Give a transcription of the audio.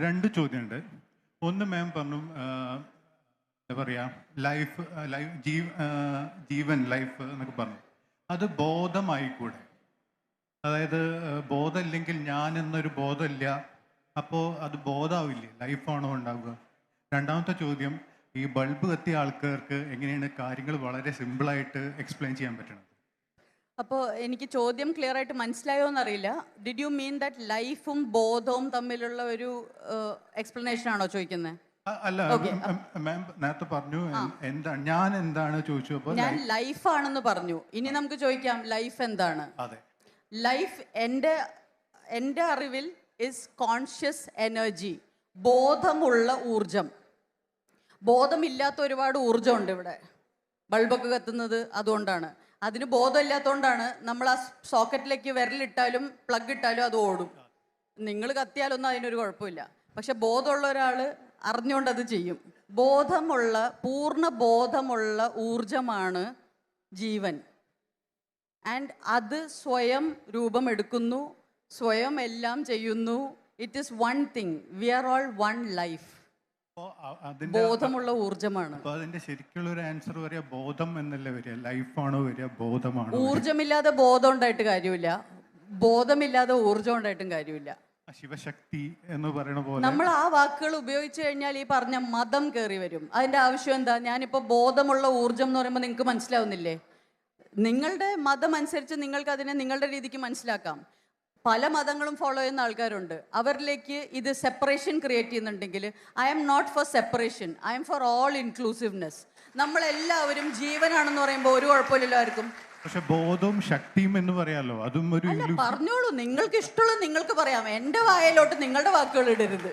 രണ്ട് ചോദ്യമുണ്ട്. ഒന്ന് മാം പറഞ്ഞു എന്താ പറയുക ലൈഫ് ജീവൻ ലൈഫ് എന്നൊക്കെ പറഞ്ഞു. അത് ബോധമായിക്കൂടെ? അതായത് ബോധമില്ലെങ്കിൽ ഞാൻ എന്നൊരു ബോധമില്ല, അപ്പോൾ അത് ബോധമാവില്ലേ? ലൈഫാണോ ഉണ്ടാവുക? രണ്ടാമത്തെ ചോദ്യം, ഈ ബൾബ് കത്തിയ ആൾക്കാർക്ക് എങ്ങനെയാണ് കാര്യങ്ങൾ വളരെ സിമ്പിളായിട്ട് എക്സ്പ്ലെയിൻ ചെയ്യാൻ പറ്റുന്നത്? അപ്പോൾ എനിക്ക് ചോദ്യം ക്ലിയർ ആയിട്ട് മനസ്സിലായോ എന്നറിയില്ല. ഡിഡ് യു മീൻ ദാറ്റ് ലൈഫും ബോധവും തമ്മിലുള്ള ഒരു എക്സ്പ്ലനേഷൻ ആണോ ചോദിക്കുന്നത്? അല്ല, മാം നേരത്തെ പറഞ്ഞു എന്താണ് ഞാൻ എന്താണ് ചോദിച്ചു. അപ്പോൾ ഞാൻ ലൈഫാണെന്ന് പറഞ്ഞു. ഇനി നമുക്ക് ചോദിക്കാം ലൈഫ് എന്താണ്. അതെ, ലൈഫ് എൻ്റെ അറിവിൽ ഇസ് കോൺഷ്യസ് എനർജി, ബോധമുള്ള ഊർജം. ബോധമില്ലാത്ത ഒരുപാട് ഊർജമുണ്ട് ഇവിടെ. ബൾബൊക്കെ കത്തുന്നത് അതുകൊണ്ടാണ്. അതിന് ബോധമില്ലാത്തതുകൊണ്ടാണ് നമ്മൾ ആ സോക്കറ്റിലേക്ക് വിരലിട്ടാലും പ്ലഗ് ഇട്ടാലും അത് ഓടും. നിങ്ങൾ കത്തിയാലൊന്നും അതിനൊരു കുഴപ്പമില്ല. പക്ഷെ ബോധമുള്ള ഒരാൾ അറിഞ്ഞുകൊണ്ട് അത് ചെയ്യും. പൂർണ്ണ ബോധമുള്ള ഊർജമാണ് ജീവൻ. ആൻഡ് അത് സ്വയം രൂപമെടുക്കുന്നു, സ്വയം എല്ലാം ചെയ്യുന്നു. It is one thing. We are all one life. ബോധമുള്ള ഊർജമാണ്. അതിന്റെ ശരിക്കുള്ള ഒരു ആൻസർ വരിക ബോധം എന്നല്ലേ വരിക? ലൈഫാണോ വരിക, ബോധമാണോ? ഊർജമില്ലാതെ ബോധം ഉണ്ടായിട്ട് കാര്യമില്ല, ബോധമില്ലാതെ ഊർജം ഉണ്ടായിട്ടും കാര്യമില്ല. ശിവശക്തി എന്ന് പറയുന്ന പോലെ നമ്മൾ ആ വാക്കുകൾ ഉപയോഗിച്ചു കഴിഞ്ഞാൽ ഈ പറഞ്ഞ മതം കയറി വരും. അതിന്റെ ആവശ്യം എന്താ? ഞാനിപ്പോ ബോധമുള്ള ഊർജം എന്ന് പറയുമ്പോൾ നിങ്ങൾക്ക് മനസ്സിലാവുന്നില്ലേ? നിങ്ങളുടെ മതം അനുസരിച്ച് നിങ്ങൾക്ക് അതിനെ നിങ്ങളുടെ രീതിക്ക് മനസ്സിലാക്കാം. പല മതങ്ങളും ഫോളോ ചെയ്യുന്ന ആൾക്കാരുണ്ട്. അവരിലേക്ക് ഇത് സെപ്പറേഷൻ ക്രിയേറ്റ് ചെയ്യുന്നുണ്ടെങ്കിൽ I'm not for separation, I'm for all inclusiveness. നമ്മളെല്ലാവരും ജീവനാണെന്ന് പറയുമ്പോൾ ഒരു കുഴപ്പമില്ലല്ലോ ആർക്കും. പക്ഷെ ബോധവും ശക്തിയും എന്ന് പറയാലോ, അതും ഒരു പറഞ്ഞോളൂ, നിങ്ങൾക്ക് ഇഷ്ടമുള്ളത് നിങ്ങൾക്ക് പറയാം. എൻ്റെ വായയിലോട്ട് നിങ്ങളുടെ വാക്കുകൾ ഇടരുത്.